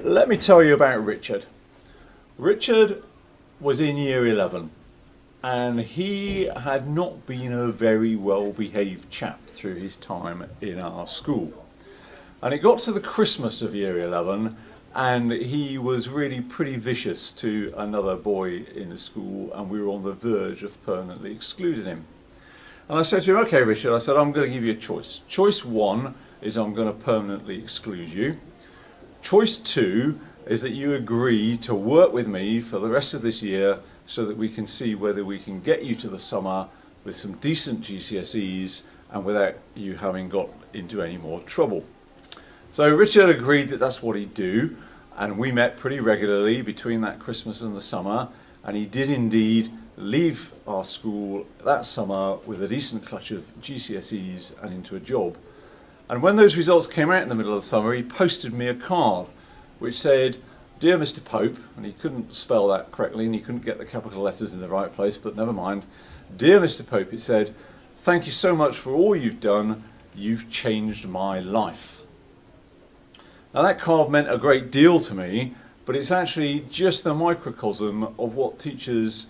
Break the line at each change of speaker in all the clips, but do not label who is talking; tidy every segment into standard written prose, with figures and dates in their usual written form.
Let me tell you about Richard. Richard was in year 11 and he had not been a very well behaved chap through his time in our school. And it got to the Christmas of year 11 and he was really pretty vicious to another boy in the school, and we were on the verge of permanently excluding him. And I said to him, okay Richard, I said, I'm going to give you a choice. Choice one is I'm going to permanently exclude you. Choice two is that you agree to work with me for the rest of this year so that we can see whether we can get you to the summer with some decent GCSEs and without you having got into any more trouble. So Richard agreed that that's what he'd do, and we met pretty regularly between that Christmas and the summer, and he did indeed leave our school that summer with a decent clutch of GCSEs and into a job. And when those results came out in the middle of the summer, he posted me a card which said, "Dear Mr. Pope," and he couldn't spell that correctly and he couldn't get the capital letters in the right place, but never mind. "Dear Mr. Pope," it said, "thank you so much for all you've done. You've changed my life." Now that card meant a great deal to me, but it's actually just the microcosm of what teachers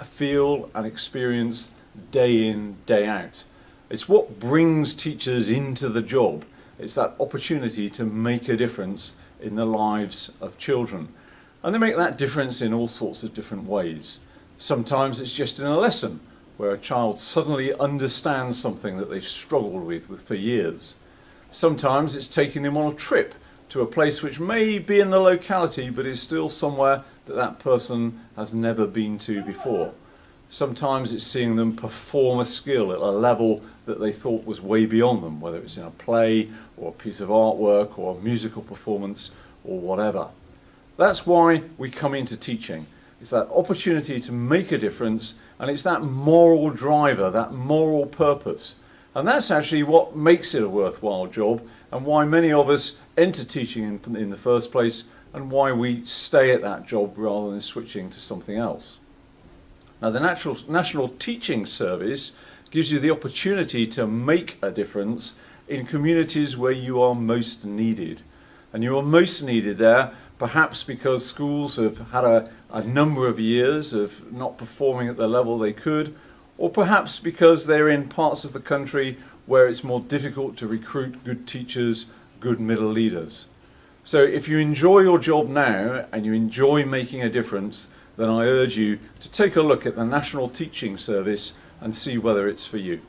feel and experience day in, day out. It's what brings teachers into the job. It's that opportunity to make a difference in the lives of children. And they make that difference in all sorts of different ways. Sometimes it's just in a lesson where a child suddenly understands something that they've struggled with for years. Sometimes it's taking them on a trip to a place which may be in the locality but is still somewhere that that person has never been to before. Sometimes it's seeing them perform a skill at a level that they thought was way beyond them, whether it's in a play or a piece of artwork or a musical performance or whatever. That's why we come into teaching. It's that opportunity to make a difference, and it's that moral driver, that moral purpose. And that's actually what makes it a worthwhile job, and why many of us enter teaching in the first place, and why we stay at that job rather than switching to something else. Now, the National Teaching Service gives you the opportunity to make a difference in communities where you are most needed. And you are most needed there perhaps because schools have had a number of years of not performing at the level they could, or perhaps because they're in parts of the country where it's more difficult to recruit good teachers, good middle leaders. So if you enjoy your job now and you enjoy making a difference, then I urge you to take a look at the National Teaching Service and see whether it's for you.